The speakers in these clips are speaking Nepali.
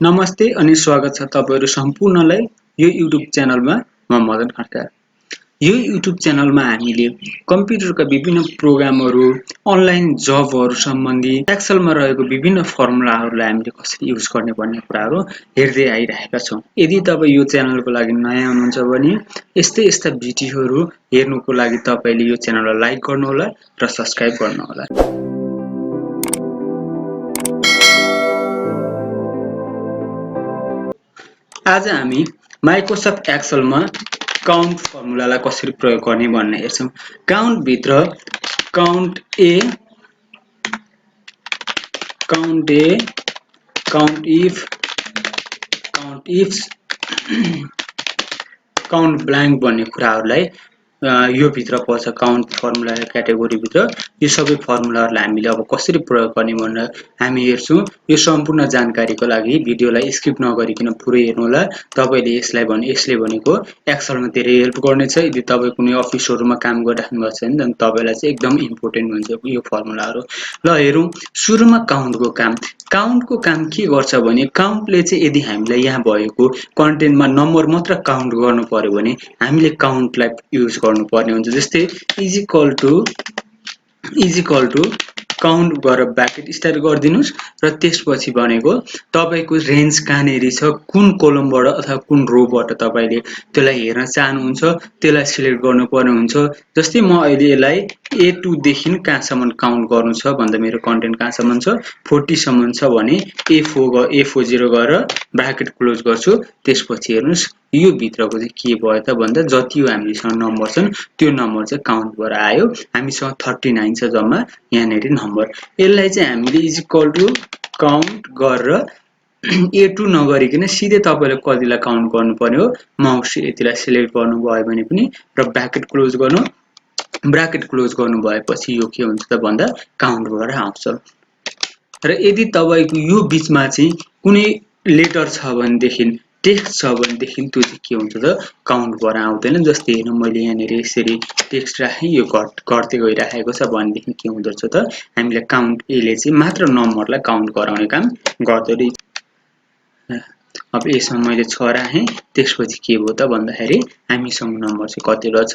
नमस्ते अनि स्वागत छ तपाईहरु सम्पूर्णलाई यो युट्युब च्यानलमा म मदन खड्का। यो युट्युब च्यानलमा हामीले कम्प्युटरका विभिन्न प्रोग्रामहरु, अनलाइन जबहरु सम्बन्धी एक्सेलमा रहेको विभिन्न फर्मुलाहरुलाई हामीले कसरी युज गर्ने भन्ने कुराहरु हेर्दै आइरहेका छौं। यदि तपाई यो च्यानलको लागि नयाँ हुनुहुन्छ भने यस्ता भिडियोहरु हेर्नुको लागि तपाईले यो च्यानललाई लाइक गर्नुहोला र सब्स्क्राइब गर्नुहोला। आज हामी माइक्रोसफ्ट एक्सेलमा काउन्ट फर्मुलालाई कसरी प्रयोग गर्ने भन्ने हेर्छौं। काउन्ट भित्र काउन्ट ए, काउन्टिफ, काउन्टिफ्स, काउन्ट ब्ल्याङ्क भन्ने कुराहरुलाई यो भित्र पर्छ। काउन्ट फर्मुला क्याटेगोरी भित्र यो सबै फर्मुलाहरुलाई हामीले अब कसरी प्रयोग गर्ने भनेर हामी हेर्छौं। यो सम्पूर्ण जानकारीको लागि भिडियोलाई स्किप नगरिकन पुरै हेर्नु होला। तपाईले यसले भनेको एक्सेलमा धेरै हेल्प गर्नेछ। यदि तपाई कुनै अफिसहरुमा काम गरिराख्नु भएको छ भने तपाईलाई चाहिँ एकदम इम्पोर्टेन्ट हुन्छ यो फर्मुलाहरु। ल हेरौं सुरुमा काउन्टको काम। काउन्टको काम के गर्छ भने काउन्टले चाहिँ यदि हामीलाई यहाँ भएको कन्टेन्टमा नम्बर मात्र काउन्ट गर्नु पर्यो भने हामीले काउन्टलाई युज गर्नुपर्ने हुन्छ। जस्तै इज इक्वल टु काउन्ट गरेर ब्र्याकेट स्टार्ट गर्दिनुस् र त्यसपछि भनेको तपाईको रेन्ज कहाँनेरि छ, कुन कोलमबाट अथवा कुन रोबाट तपाईले त्यसलाई हेर्न चाहनुहुन्छ त्यसलाई सिलेक्ट गर्नुपर्ने हुन्छ। जस्तै म अहिले यसलाई A2 देखि कहाँसम्म काउन्ट गर्नु छ भन्दा मेरो कन्टेन्ट कहाँसम्म छ 40 सम्म छ भने A40 गरेर ब्र्याकेट क्लोज गर्छु। त्यसपछि हेर्नुस् यो भित्रको चाहिँ के भयो त भन्दा जति हामीसँग नम्बर छन् त्यो नम्बर चाहिँ काउन्ट भएर आयो। हामीसँग 39 छ जम्मा यहाँनेरि नम्बर। यसलाई चाहिँ हामीले इज इक्वल टु काउन्ट गरेर A2 नगरिकन सिधै तपाईले कतिलाई काउन्ट गर्नुपर्ने हो माउस यतिलाई सिलेक्ट गर्नुभयो भने पनि र ब्र्याकेट क्लोज गर्नु। ब्र्याकेट क्लोज गर्नु भएपछि यो के हुन्छ त भन्दा काउन्ट भएर आउँछ। र यदि तपाईको यो बीचमा चाहिँ कुनै लेटर छ भनेदेखि टेक्स्ट छ भनेदेखि त्यो चाहिँ के हुन्छ त काउन्ट भएर आउँदैन। जस्तै हेर्नु मैले यहाँनेरि यसरी टेक्स्ट राखे यो घट्दै गइराखेको छ भनेदेखि के हुँदछ त हामीले काउन्ट एले चाहिँ मात्र नम्बरलाई काउन्ट गराउने काम गर्दै। अब यसमा मैले 6 राखे त्यसपछि के भयो त भन्दाखेरि हामीसँग नम्बर चाहिँ कति रहेछ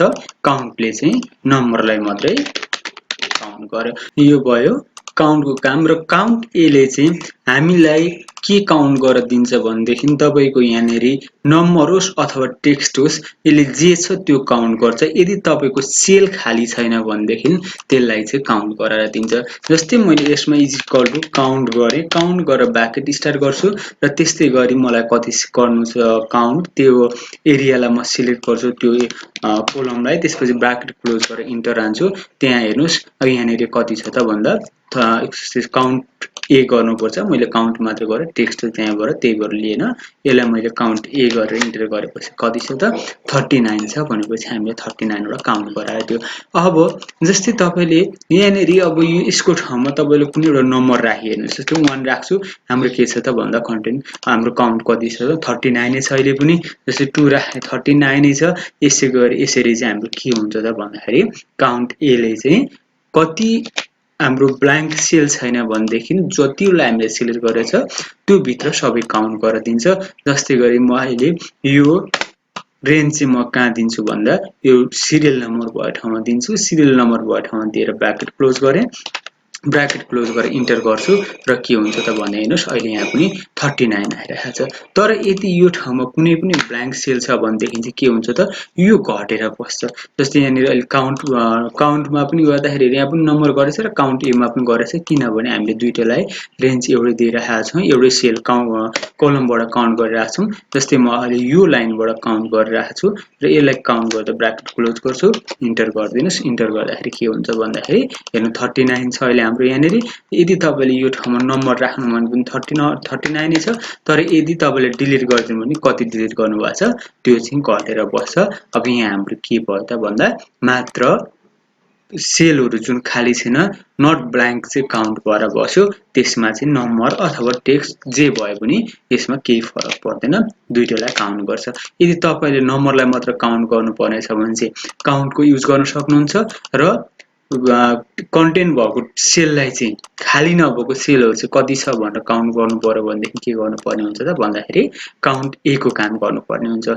काउन्टले चाहिँ नम्बरलाई मात्रै काउन्ट गर्यो। यो भयो काउन्टको काम। र काउन्ट एले चाहिँ हामीलाई के काउन्ट गरेर दिन्छ भनेदेखि तपाईको यहाँनेरि नम्बर होस् अथवा टेक्स्ट होस् यसले जे छ त्यो काउन्ट गर्छ। यदि तपाईको सेल खाली छैन भनेदेखि त्यसलाई चाहिँ काउन्ट गराएर दिन्छ। जस्तै मैले यसमा इज इक्वल टु काउन्ट गरे, काउन्ट गरेर ब्र्याकेट स्टार्ट गर्छु र त्यस्तै गरी मलाई कति गर्नु छ काउन्ट त्यो एरियालाई म सिलेक्ट गर्छु त्यो कोलमलाई। त्यसपछि ब्र्याकेट क्लोज गरेर इन्टर हान्छु। त्यहाँ हेर्नुस् यहाँनेरि कति छ त भन्दा काउन्ट ए गर्नुपर्छ। मैले काउन्ट मात्र गरेँ टेक्स्ट त्यहाँबाट त्यही भएर लिएन। यसलाई मैले काउन्ट ए गरेर इन्टर गरेपछि कति छ त 39 छ भनेपछि हामीले 39 वटा काउन्ट गरायो। अब जस्तै तपाईले यहाँनेरि अब यसको ठाउँमा तपाईले कुनै एउटा नम्बर राखि हेर्नुस्। जस्तै 1 राख्छु हाम्रो के छ त भन्दा कन्टेन्ट हाम्रो काउन्ट कति छ त 39 नै छ अहिले पनि। जस्तै 2 राखे 39 नै छ। यसरी चाहिँ हाम्रो के हुन्छ त भन्दाखेरि काउन्ट एले चाहिँ कति हाम्रो ब्ल्याङ्क सेल छैन भनेदेखि जतिलाई हामीले सिलेक्ट गरेछ त्यो भित्र सबै काउन्ट गरेर दिन्छ। जस्तै गरी म अहिले यो रेन्ज चाहिँ म कहाँ दिन्छु भन्दा यो सिरियल नम्बर भएको ठाउँमा दिन्छु। सिरियल नम्बर भएको ठाउँमा दिएर ब्र्याकेट क्लोज गरे, ब्र्याकेट क्लोज गरेर इन्टर गर्छु र के हुन्छ त भन्दा हेर्नुस् अहिले यहाँ पनि 39 आइरहेको छ। तर यदि यो ठाउँमा कुनै पनि ब्ल्याङ्क सेल छ भनेदेखि चाहिँ के हुन्छ त यो घटेर बस्छ। जस्तै यहाँनेरि अहिले काउन्टमा पनि गर्दाखेरि यहाँ पनि नम्बर गरेछ र काउन्ट एमा पनि गरेछ किनभने हामीले दुईटैलाई रेन्ज एउटै दिइरहेका छौं, एउटै सेल कोलमबाट काउन्ट गरिरहेका छौं। जस्तै म अहिले यो लाइनबाट काउन्ट गरिरहेको छु र यसलाई काउन्ट गर्दा ब्र्याकेट क्लोज गर्छु इन्टर गर्दिनुस्। इन्टर गर्दाखेरि के हुन्छ भन्दाखेरि हेर्नु 39 छ अहिले हाम्रो यहाँनेरि। यदि तपाईले यो ठाउँमा नम्बर राख्नु भने पनि 39 नै छ। तर यदि तपाईले डिलिट गर्दिनु भने कति डिलिट गर्नु भएको छ त्यो चाहिँ घटेर बस्छ। अब यहाँ हाम्रो के भयो त भन्दा मात्र सेलहरु जुन खाली छैन नट ब्ल्याङ्क चाहिँ काउन्ट भएर बस्यो। त्यसमा चाहिँ नम्बर अथवा टेक्स्ट जे भए पनि यसमा केही फरक पर्दैन, दुईटैलाई काउन्ट गर्छ। यदि तपाईले नम्बरलाई मात्र काउन्ट गर्नुपर्ने छ भने चाहिँ काउन्टको युज गर्न सक्नुहुन्छ र कन्टेन्ट भएको सेललाई चाहिँ खाली नभएको सेलहरू चाहिँ कति छ भनेर काउन्ट गर्नु पर्यो भनेदेखि के गर्नुपर्ने हुन्छ त भन्दाखेरि काउन्ट ए को काम गर्नुपर्ने हुन्छ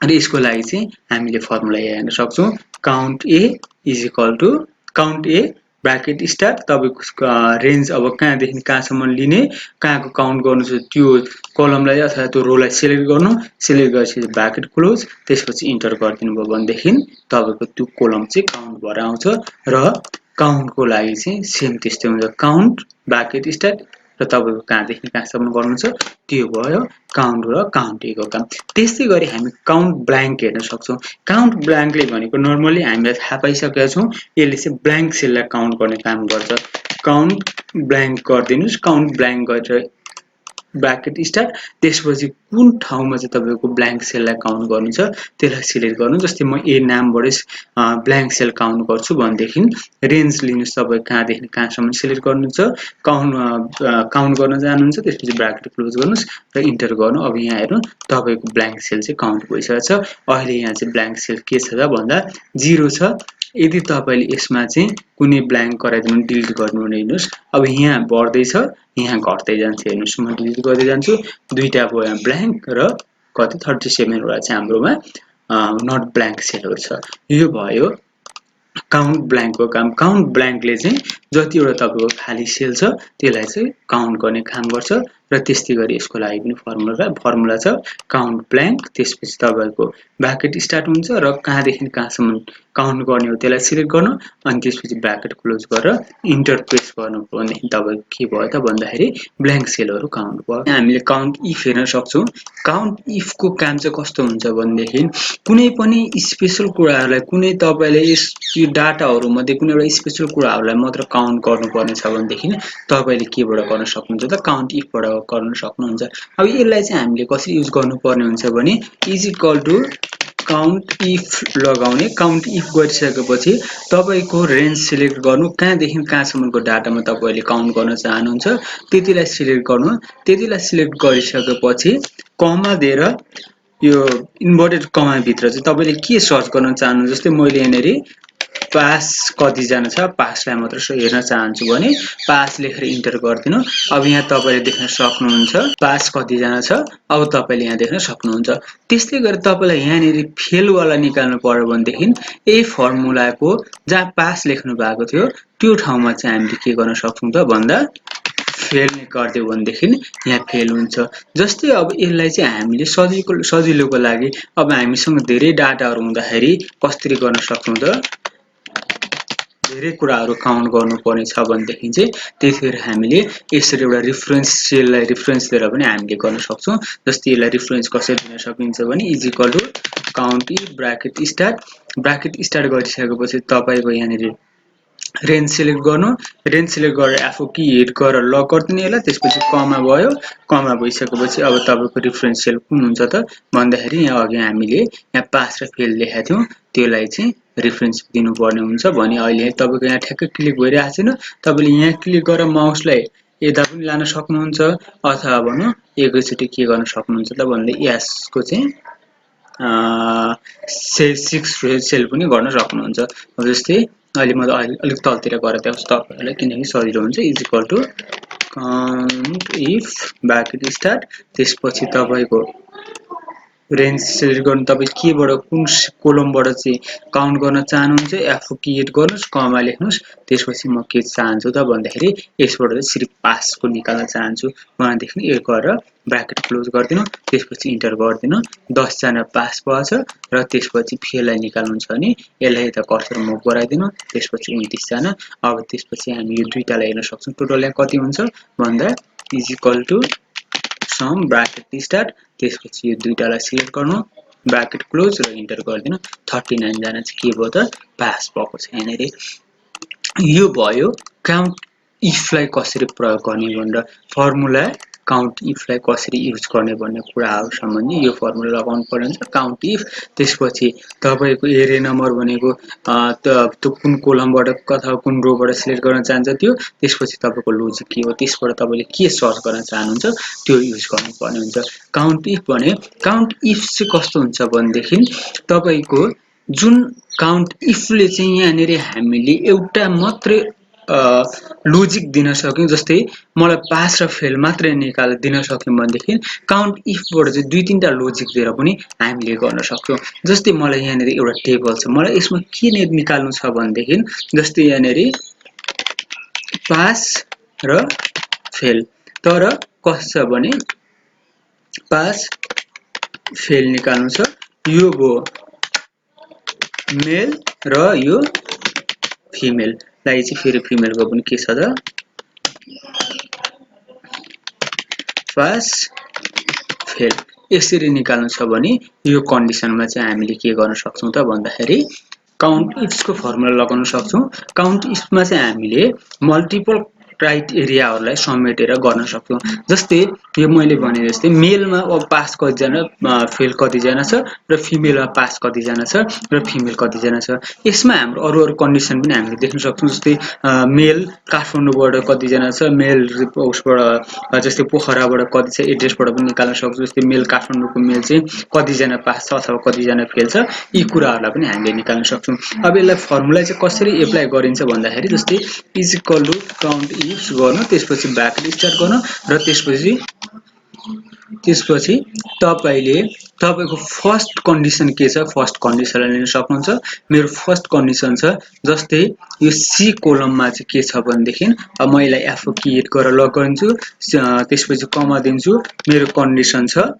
र यसको लागि चाहिँ हामीले फर्मुला यहाँ हेर्न सक्छौँ count A is equal to count A bracket start तपाईँको रेन्ज अब कहाँदेखि कहाँसम्म लिने कहाँको काउन्ट गर्नु छ त्यो कलमलाई अथवा त्यो रोलाई सेलेक्ट गर्नु सेलेक्ट गरेपछि ब्राकेट क्लोज त्यसपछि इन्टर गरिदिनु भयो भनेदेखि तपाईँको त्यो कलम चाहिँ काउन्ट भएर आउँछ र काउन्टको लागि चाहिँ सेम त्यस्तै हुन्छ काउन्ट ब्राकेट स्टार्ट र तपाईँको कहाँदेखि कहाँसम्म गर्नु छ त्यो भयो काउन्ट र काउन्ट एको काम त्यस्तै गरी हामी काउन्ट ब्ल्याङ्क हेर्न सक्छौँ काउन्ट ब्ल्याङ्कले भनेको नर्मली हामीलाई थाहा पाइसकेका छौँ यसले चाहिँ ब्ल्याङ्क सेललाई काउन्ट गर्ने काम गर्छ काउन्ट ब्ल्याङ्क गरिदिनुहोस् काउन्ट ब्ल्याङ्क गरेर ब्राकेट स्टार्ट त्यसपछि कुन ठाउँमा चाहिँ तपाईँको ब्ल्याङ्क सेललाई काउन्ट गर्नु छ त्यसलाई सिलेक्ट गर्नु जस्तै म ए नामबाटै ब्ल्याङ्क सेल काउन्ट गर्छु भनेदेखि रेन्ज लिनुहोस् तपाईँ कहाँदेखि कहाँसम्म सिलेक्ट गर्नु छ काउन्ट गर्न जानुहुन्छ त्यसपछि ब्राकेट क्लोज गर्नुहोस् र इन्टर गर्नु अब यहाँ हेर्नु तपाईँको ब्ल्याङ्क सेल चाहिँ काउन्ट भइसकेको छ अहिले यहाँ चाहिँ ब्ल्याङ्क सेल के छ त भन्दा 0 छ यदि तपाईँले यसमा चाहिँ कुनै ब्ल्याङ्क गराइदिनु डिलिट गर्नु भने हेर्नुहोस् अब यहाँ बढ्दैछ यहाँ घट्दै जान्छ हेर्नुहोस् म डिलिट गर्दै जान्छु दुईटा भयो यहाँ ब्ल्याङ्क र कति 37 वटा चाहिँ हाम्रोमा नट ब्ल्याङ्क सेलहरू छ यो भयो काउन्ट ब्ल्याङ्कको काम काउन्ट ब्ल्याङ्कले चाहिँ जतिवटा तपाईँको खाली सेल छ त्यसलाई चाहिँ काउन्ट गर्ने काम गर्छ र त्यस्तै गरी यसको लागि पनि फर्मुला छ काउन्ट ब्ल्याङ्क त्यसपछि तपाईँको ब्राकेट स्टार्ट हुन्छ र कहाँदेखि कहाँसम्म काउन्ट गर्ने हो त्यसलाई सिलेक्ट गर्नु अनि त्यसपछि ब्राकेट क्लोज गरेर इन्टर प्रेस गर्नु भनेदेखि तपाईँको के भयो त भन्दाखेरि ब्ल्याङ्क सेलहरू काउन्ट भयो हामीले काउन्ट इफ हेर्न सक्छौँ काउन्ट इफको काम चाहिँ कस्तो हुन्छ भनेदेखि कुनै पनि स्पेसल कुराहरूलाई कुनै तपाईँले यस डाटाहरू मध्ये कुनै एउटा स्पेसल कुराहरूलाई मात्र काउन्ट गर्नुपर्ने छ भनेदेखि तपाईँले केबाट गर्न सक्नुहुन्छ त काउन्ट इफबाट गर्न सक्नुहुन्छ अब यसलाई चाहिँ हामीले कसरी युज गर्नुपर्ने हुन्छ भने is equal to count if लगाउने काउन्ट इफ गरिसकेपछि तपाईँको रेन्ज सिलेक्ट गर्नु कहाँदेखि कहाँसम्मको डाटामा तपाईँले काउन्ट गर्न चाहनुहुन्छ त्यतिलाई सिलेक्ट गर्नु त्यतिलाई सिलेक्ट गरिसकेपछि कमा दिएर यो इन्भर्टेड कमाभित्र चाहिँ तपाईँले के सर्च गर्न चाहनुहुन्छ जस्तै मैले यहाँनिर पास कतिजना छ पासलाई मात्र हेर्न चाहन्छु भने पास लेखेर इन्टर गरिदिनु अब यहाँ तपाईँले देख्न सक्नुहुन्छ पास कतिजना छ अब तपाईँले यहाँ देख्न सक्नुहुन्छ त्यस्तै गरी तपाईँलाई यहाँनिर फेलवाला निकाल्नु पर्यो भनेदेखि यही फर्मुलाको जहाँ पास लेख्नु भएको थियो त्यो ठाउँमा चाहिँ हामीले के गर्न सक्छौँ त भन्दा फेल गरिदियो भनेदेखि यहाँ फेल हुन्छ जस्तै अब यसलाई चाहिँ हामीले सजिलोको लागि अब हामीसँग धेरै डाटाहरू हुँदाखेरि कसरी गर्न सक्छौँ त धेरै कुराहरू काउन्ट गर्नुपर्ने छ भनेदेखि चाहिँ त्यतिखेर हामीले यसरी एउटा रिफरेन्स सेललाई रिफरेन्स दिएर पनि हामीले गर्न सक्छौँ जस्तै यसलाई रिफरेन्स कसरी दिन सकिन्छ भने is equal to count bracket start गरिसकेपछि तपाईँको यहाँनिर रेन्ज सिलेक्ट गर्नु रेन्ज सिलेक्ट गरेर आफू कि हिट गरेर लक गरिदिने यसलाई त्यसपछि कमा भयो कमा भइसकेपछि अब तपाईँको रिफरेन्स सेल कुन हुन्छ त भन्दाखेरि यहाँ अघि हामीले यहाँ पास र फेल लेखेका थियौँ त्यसलाई चाहिँ रेफरेन्स दिनुपर्ने हुन्छ भने अहिले तपाईँको यहाँ ठ्याक्कै क्लिक भइरहेको छैन तपाईँले यहाँ क्लिक गरेर माउसलाई यता पनि लान सक्नुहुन्छ अथवा भनौँ एकैचोटि के गर्न सक्नुहुन्छ त भन्दा यसको चाहिँ सेल पनि गर्न सक्नुहुन्छ अब जस्तै अहिले म अलिक तलतिर गरेर देखाउँछु तपाईँहरूलाई किनकि सजिलो हुन्छ is equal to count if bracket start त्यसपछि तपाईँको रेन्ज सिलेक्ट गर्नु तपाईँ केबाट कुन कोलमबाट चाहिँ काउन्ट गर्न चाहनुहुन्छ आफू कि एड गर्नुहोस् कमा लेख्नुहोस् त्यसपछि म के चाहन्छु त भन्दाखेरि यसबाट चाहिँ सिर्फ पासको निकाल्न चाहन्छु भनेदेखि यो गरेर ब्राकेट क्लोज गरिदिनु त्यसपछि इन्टर गरिदिनु 10 जना पास भएछ र त्यसपछि फेललाई निकाल्नुहुन्छ भने यसलाई यता कर्सर मुभ गराइदिनु त्यसपछि 29 जना अब त्यसपछि हामी यो दुईटालाई हेर्न सक्छौँ टोटल यहाँ कति हुन्छ भन्दा is equal to sum bracket start त्यसपछि यो दुईटालाई सिलेक्ट गर्नु ब्राकेट क्लोज र इन्टर गरिदिनु 39 जना चाहिँ के भयो त पास भएको छ यहाँनिर यो भयो काउन्ट इफलाई कसरी प्रयोग गर्ने भनेर फर्मुला काउन्ट इफलाई कसरी युज गर्ने भन्ने कुराहरू सम्बन्धी यो फर्मुला लगाउनु पर्ने हुन्छ काउन्ट इफ त्यसपछि तपाईको एरे नम्बर भनेको त्यो कुन कोलमबाट अथवा कुन रोबाट सिलेक्ट गर्न चाहन्छ त्यो त्यसपछि तपाईको लोजिक के हो त्यसबाट तपाईले के सर्च गर्न चाहनुहुन्छ त्यो युज गर्नुपर्ने हुन्छ काउन्ट इफ भने काउन्ट इफ चाहिँ कस्तो हुन्छ भनेदेखि तपाईको जुन काउन्ट इफले चाहिँ यहाँनिर हामीले एउटा मात्रै लोजिक दिन सक्यौं, जस्तै मलाई पास र फेल मात्रै दिन सक्यौं भनेदेखि काउन्ट इफबाट चाहिँ दुई तीनटा लोजिक दिएर पनि हामीले गर्न सक्छौं। जस्तै मलाई यहाँनिर एउटा टेबल छ, मलाई यसमा के निकाल्नु छ भनेदेखि जस्तै यहाँनिर पास र फेल, तर कस्तो छ भने पास फेल निकाल्नु छ, यो भयो मेल र यो फिमेल लाई चाहिँ फेरि फिमेलको पनि के छ त पास फेल यसरी निकाल्नु छ भने यो कन्डिसनमा चाहिँ हामीले के गर्न सक्छौं त भन्दाखेरि काउन्ट इफ्सको फर्मुला लगाउन सक्छौं। काउन्ट इफ्समा चाहिँ हामीले मल्टिपल क्राइटेरियाहरूलाई समेटेर गर्न सक्छौं। जस्तै यो मैले भने जस्तै मेलमा अब पास कतिजना फेल कतिजना छ र फिमेलमा पास कतिजना छ र फिमेल कतिजना छ। यसमा हाम्रो अरू कन्डिसन पनि हामीले देख्न सक्छौं। जस्तै मेल काठमाडौँबाट कतिजना छ, मेल उसबाट जस्तै पोखराबाट कति छ, एड्रेसबाट पनि निकाल्न सक्छौं। जस्तै मेल काठमाडौँको मेल चाहिँ कतिजना पास छ अथवा कतिजना फेल छ, यी कुराहरूलाई पनि हामीले निकाल्न सक्छौं। अब यसलाई फर्मुला चाहिँ कसरी एप्लाई गरिन्छ भन्दाखेरि जस्तै is equal to count ifs गर्नु, त्यसपछि ब्राकेट स्टार्ट गर्नु र त्यसपछि तपाईको फर्स्ट कन्डिसन के छ, फर्स्ट कन्डिसनलाई लिन सक्नुहुन्छ। मेरो फर्स्ट कन्डिसन छ जस्तै यो सी कोलममा चाहिँ के छ भनेदेखि अब म यसलाई एफओ की एड गरेर लग गर्छु, त्यसपछि कमा दिन्छु, मेरो कन्डिसन छ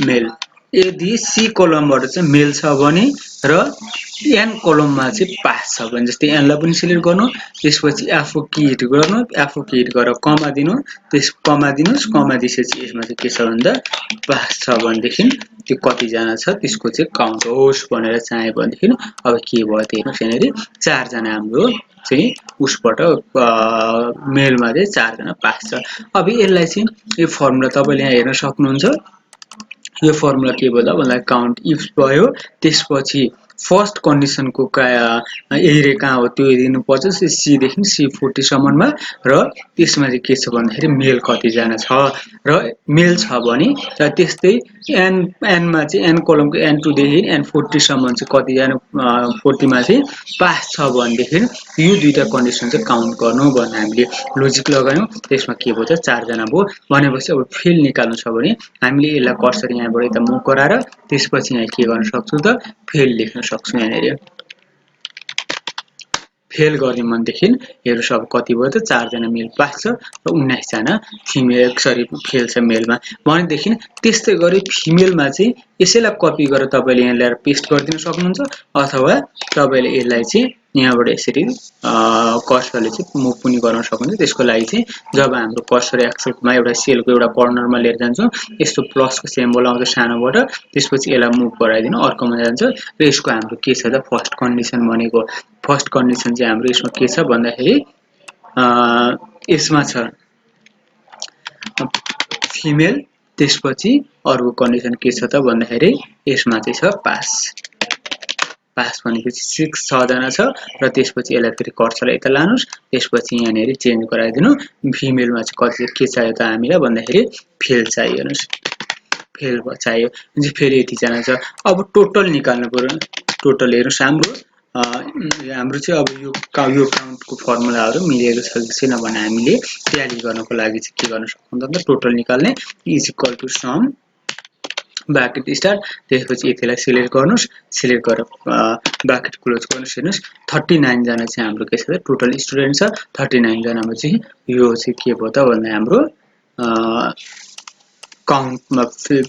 मेल। यदि सी कोलमबाट चाहिँ मेल छ भने र एन कोलममा चाहिँ पास छ भने जस्तै एनलाई पनि सिलेक्ट गर्नु, त्यसपछि एफओ की हिट गर्नु, एफओ की हिट गरेर कमा दिनु, त्यस कमा दिनुस्, कमा दिएपछि यसमा चाहिँ के छ भन्दा पास छ भनेदेखि त्यो कतिजना छ त्यसको चाहिँ काउन्ट होस् भनेर चाहे भनेदेखि अब के भयो त हेर्नुस्, यहाँनिर 4 जना हाम्रो चाहिँ उसबाट मेलमा चाहिँ 4 जना पास छ। अब यसलाई चाहिँ यो फर्मुला तपाईले यहाँ हेर्न सक्नुहुन्छ। यो फर्मुला के भयो त भन्दा काउन्ट इफ भयो, त्यसपछि फर्स्ट कन्डिसनको एरिया कहाँ हो त्यो दिनुपर्छ, सी देखि C40 सम्ममा र त्यसमा चाहिँ के छ भन्दाखेरि मेल कतिजना छ र मेल छ भने र त्यस्तै एनमा चाहिँ एन कोलमको N2 देखि N40 सम्म चाहिँ कतिजना 40 मा चाहिँ पास छ भनेदेखि यो दुईटा कन्डिसन चाहिँ काउन्ट गर्नु भन्ने हामीले लोजिक लगायौं। त्यसमा के भयो त 4 जना भयो भनेपछि अब फेल निकाल्नु छ भने हामीले यसलाई कर्सर यहाँबाट यता मुभ गराएर त्यसपछि यहाँ के गर्न सक्छौं त फेल लेख्न सक्छौं। यहाँनिर फेल गर्ने भनेदेखि हेर्नुस् अब कति भयो त 4 जना मेल पास छ र 19 जना फिमेल फेल छ मेलमा भनेदेखि त्यस्तै गरी फिमेलमा चाहिँ यसैलाई कपी गरेर तपाईले यहाँ ल्याएर पेस्ट गरिदिन सक्नुहुन्छ अथवा तपाईले यसलाई चाहिँ यहाँबाट यसरी कर्सरले चाहिँ मुभ पनि गर्न सक्नुहुन्छ। त्यसको लागि चाहिँ जब हाम्रो कर्सर एक्सेलमा एउटा सेलको एउटा कर्नरमा लिएर जान्छौं, यस्तो प्लसको सिम्बल आउँछ सानोबाट, त्यसपछि यसलाई मुभ गराइदिनु अर्कोमा जान्छ र यसको हाम्रो के छ त फर्स्ट कन्डिसन भनेको फर्स्ट कन्डिसन चाहिँ हाम्रो यसमा के छ भन्दाखेरि यसमा छ फिमेल, त्यसपछि अर्को कन्डिसन के छ त भन्दाखेरि यसमा चाहिँ छ पास। पास भनेपछि 6 जना छ र त्यसपछि यसलाई फेरि कर्सर यता लानुस्, त्यसपछि यहाँनिर चेन्ज गराइदिनु, फिमेलमा चाहिँ कति के चाहियो त हामीलाई भन्दाखेरि फेल चाहियो। हेर्नुस् फेल चाहियो भने फेरि यति जना छ। अब टोटल निकाल्नु पर्यो। टोटल हेर्नुस् हाम्रो चाहिँ अब यो काउन्टको फर्मुलाहरु मिलेको छ कि छैन भने हामीले ट्याली गर्नको लागि चाहिँ के गर्न सक्छौं त टोटल निकाल्ने is equal to sum bracket start, त्यसपछि यतिलाई सिलेक्ट गर्नुस्, सिलेक्ट गरेर ब्राकेट क्लोज गर्नुस्। हेर्नुस् 39 जना चाहिँ हाम्रो के छ त टोटल स्टुडेन्ट छ। 39 जनामा चाहिँ यो चाहिँ के भयो त भन्दा हाम्रो काउन्टमा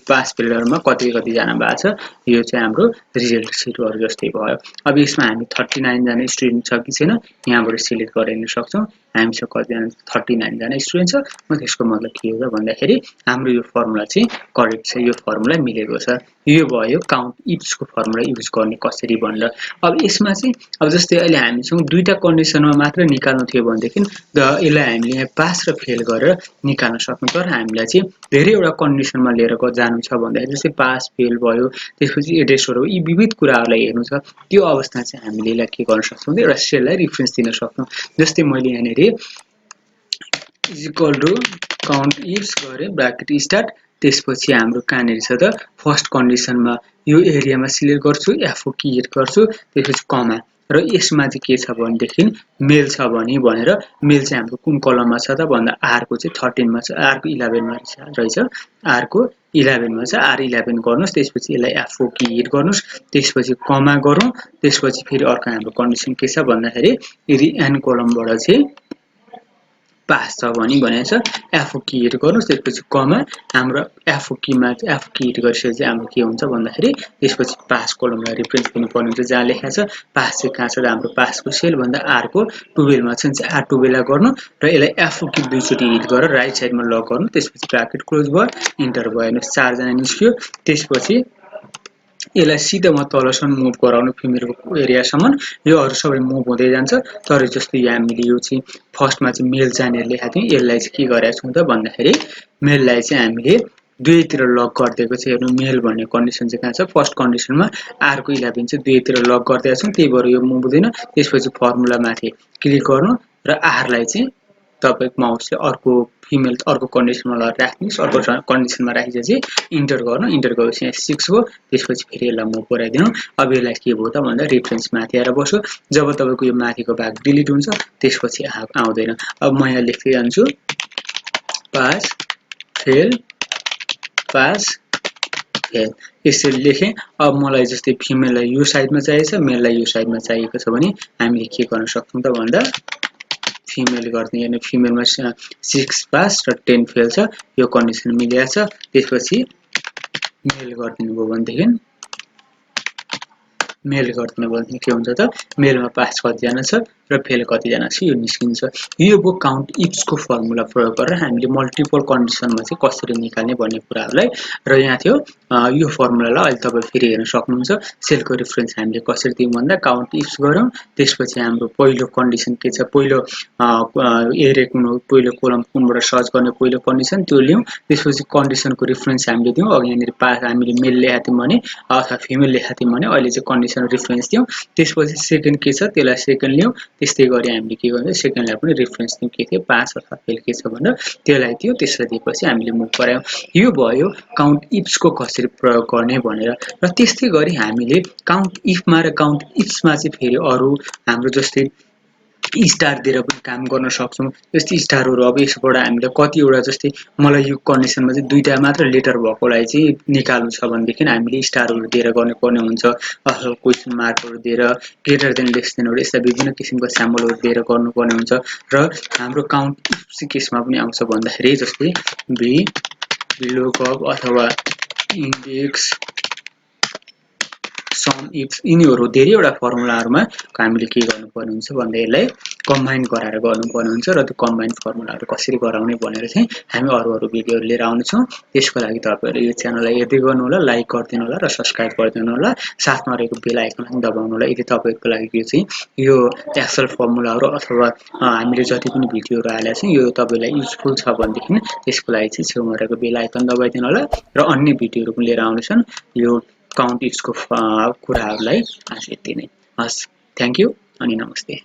पास फिल्डरमा कति जना भएको छ यो चाहिँ हाम्रो रिजल्ट सिटहरु जस्तै भयो। अब यसमा हामी 39 जना स्टुडेन्ट छ कि छैन यहाँबाट सिलेक्ट गरेर हेर्न सक्छौं। हामीसँग कति जना 39 जना स्टुडेन्ट छ। म त्यसको मतलब के हो त भन्दाखेरि हाम्रो यो फर्मुला चाहिँ करेक्ट छ, यो फर्मुला मिलेको छ। यो भयो काउन्ट इफ्सको फर्मुला युज गर्ने कसरी भनेर। अब यसमा चाहिँ अब जस्तै अहिले हामीसँग दुईटा कन्डिसनमा मात्र निकाल्नु थियो भनेदेखि यसलाई हामीले यहाँ पास र फेल गरेर निकाल्न सक्छौं। तर हामीलाई चाहिँ धेरैवटा कन्डिसनमा लिएर जानु छ भन्दाखेरि जस्तै पास फेल भयो, त्यसपछि एड्रेसहरु यी विविध कुराहरुलाई हेर्नु छ, त्यो अवस्था चाहिँ हामीले यसलाई के गर्न सक्छौं त एउटा सेललाई रेफरेन्स दिन सक्छौं। जस्तै मैले यहाँनिर is equal to count ifs गरे ब्राकेट स्टार्ट, त्यसपछि हाम्रो कहाँनिर छ त फर्स्ट कन्डिसनमा यो एरियामा सिलेक्ट गर्छु, F4 की हिट गर्छु, त्यसपछि कमा र यसमा चाहिँ के छ भनेदेखि मेल छ भने भनेर मेल चाहिँ हाम्रो कुन कलममा छ त भन्दा R को चाहिँ 13 मा छ, R को 11 मा रहेछ, R को 11 मा छ, R11 गर्नुस्, त्यसपछि यसलाई F4 की हिट गर्नुस्, त्यसपछि कमा गरौँ, त्यसपछि फेरि अर्को हाम्रो कन्डिसन के छ भन्दाखेरि यदि n कलमबाट चाहिँ पास छ भने भनेछ F4 की हिट गर्नुस्, त्यसपछि कमा हाम्रो F4 कीमा चाहिँ F4 की हिट गरिसकेपछि चाहिँ हाम्रो के हुन्छ भन्दाखेरि त्यसपछि पास कलमलाई रिफरेन्स दिनुपर्ने हुन्छ जहाँ लेखेको छ पास चाहिँ कहाँ छ हाम्रो पासको सेल भन्दा R को 12 मा छ भने चाहिँ R12 लाई गर्नु र यसलाई F4 की दुईचोटी हिट गरेर राइट साइडमा लक गर्नु, त्यसपछि ब्राकेट क्लोज भयो, इन्टर भयो, हेर्नुस् 4 जना निस्क्यो, त्यसपछि यसलाई सिधा म तलसम्म मुभ गराउनु फिमेलको एरियासम्म, यो अरु सबै मुभ हुँदै जान्छ, तर जस्तो यहाँ हामीले यो चाहिँ फर्स्टमा चाहिँ मेल जानेर लेखेको थियौँ, यसलाई चाहिँ के गरेका छौँ त भन्दाखेरि मेललाई चाहिँ हामीले दुईतिर लक गरिदिएको छ, हेर्नु मेल भन्ने कन्डिसन चाहिँ कहाँ छ फर्स्ट कन्डिसनमा R को 11 चाहिँ दुईतिर लक गरिदिएको छौँ, त्यही भएर यो मुभ हुँदैन, त्यसपछि फर्मुला माथि क्लिक गर्नु र R लाई चाहिँ तपाईको माउसले अर्को फिमेल अर्को कन्डिसनमा राख्नुस्, अर्को कन्डिसनमा राखेपछि इन्टर गर्नु, इन्टर गरेपछि यहाँ 6 भयो, त्यसपछि फेरि यसलाई मुभ गराइदिनु, अब यसलाई के भयो त भन्दा रेफरेन्स माथि आएर बस्यो, जब तपाईको यो माथिको भाग डिलिट हुन्छ त्यसपछि आउँदैन। अब म यहाँ लेख्दै जान्छु पास फेल पास फेल यसरी लेखेँ। अब मलाई जस्तै फिमेललाई यो साइडमा चाहिएको छ, मेललाई यो साइडमा चाहिएको छ भने हामीले के गर्न सक्छौँ त भन्दा फिमेल गर्ने, अनि फिमेलमा 6 पास र 10 फेल छ, यो कन्डिसन मिलेको छ, त्यसपछि मेल गरिदिनु भयो भनेदेखि मेल गरिदिनु भयो भने के हुन्छ त मेलमा पास कतिजना छ र फेल कतिजना छ यो निस्किन्छ। यो भयो काउन्ट इफ्सको फर्मुला प्रयोग गरेर हामीले मल्टिपल कन्डिसनमा चाहिँ कसरी निकाल्ने भन्ने कुराहरूलाई, र यहाँ थियो यो फर्मुलालाई अहिले तपाईँ फेरि हेर्न सक्नुहुन्छ। सेलको रेफरेन्स हामीले कसरी दियौँ भन्दा काउन्ट इफ्स गरौँ, त्यसपछि हाम्रो पहिलो कन्डिसन के छ, पहिलो एरे कुन हो, पहिलो कोलम कुनबाट सर्च गर्ने पहिलो कन्डिसन त्यो लियौँ, त्यसपछि कन्डिसनको रेफरेन्स हामीले दियौँ, अघि यहाँनिर पास हामीले मेल लेखेको थियौँ भने अथवा फिमेल लेखेको थियौँ भने अहिले चाहिँ कन्डिसन रेफरेन्स दियौँ, त्यसपछि सेकेन्ड के छ त्यसलाई सेकेन्ड लियौँ, त्यस्तै गरी हामीले के गर्छौँ सेकेन्डलाई पनि रेफरेन्स दियौँ, के थियो पास अथवा फेल के छ भनेर त्यसलाई दियो, त्यसलाई दिएपछि हामीले मुभ गरायौँ। यो भयो काउन्ट इफ्सको कसरी प्रयोग गर्ने भनेर। र त्यस्तै गरी हामीले काउन्ट इफमा र काउन्ट इफ्समा चाहिँ फेरि अरू हाम्रो जस्तै स्टार दिएर पनि काम गर्न सक्छौँ। यस्तै स्टारहरू अब यसबाट हामीले कतिवटा जस्तै मलाई यो कन्डिसनमा चाहिँ दुईटा मात्र लेटर भएकोलाई चाहिँ निकाल्नु छ भनेदेखि हामीले स्टारहरू दिएर गर्नुपर्ने हुन्छ, अथवा क्वेसन मार्कहरू दिएर ग्रेटर देन लेस देनहरू यस्ता विभिन्न किसिमको स्याम्पलहरू दिएर गर्नुपर्ने हुन्छ। र हाम्रो काउन्ट इफ्स केसमा पनि आउँछ भन्दाखेरि जस्तै बी लुकअप अथवा इन्डेक्स सम इफ्स यिनीहरू धेरैवटा फर्मुलाहरूमा हामीले के गर्नुपर्ने हुन्छ भन्दा यसलाई कम्बाइन गराएर गर्नुपर्ने हुन्छ, र त्यो कम्बाइन फर्मुलाहरू कसरी गराउने भनेर चाहिँ हामी अरू भिडियोहरू लिएर आउनेछौँ। त्यसको लागि तपाईँहरूले यो च्यानललाई हेर्दै गर्नु होला, लाइक गरिदिनु होला र सब्सक्राइब गरिदिनु होला, साथमा रहेको बेल आइकन पनि दबाउनु होला। यदि तपाईँहरूको लागि यो चाहिँ यो एक्सेल फर्मुलाहरू अथवा हामीले जति पनि भिडियोहरू हालेका छौँ यो तपाईँलाई युजफुल छ भनेदेखि त्यसको लागि चाहिँ छेउमा रहेको बेल आइकन दबाइदिनु होला, र अन्य भिडियोहरू पनि लिएर आउनेछन् यो काउन्ट इफ्सको कुराहरूलाई आज यति नै। हस्, थ्याङ्क यू अनि नमस्ते।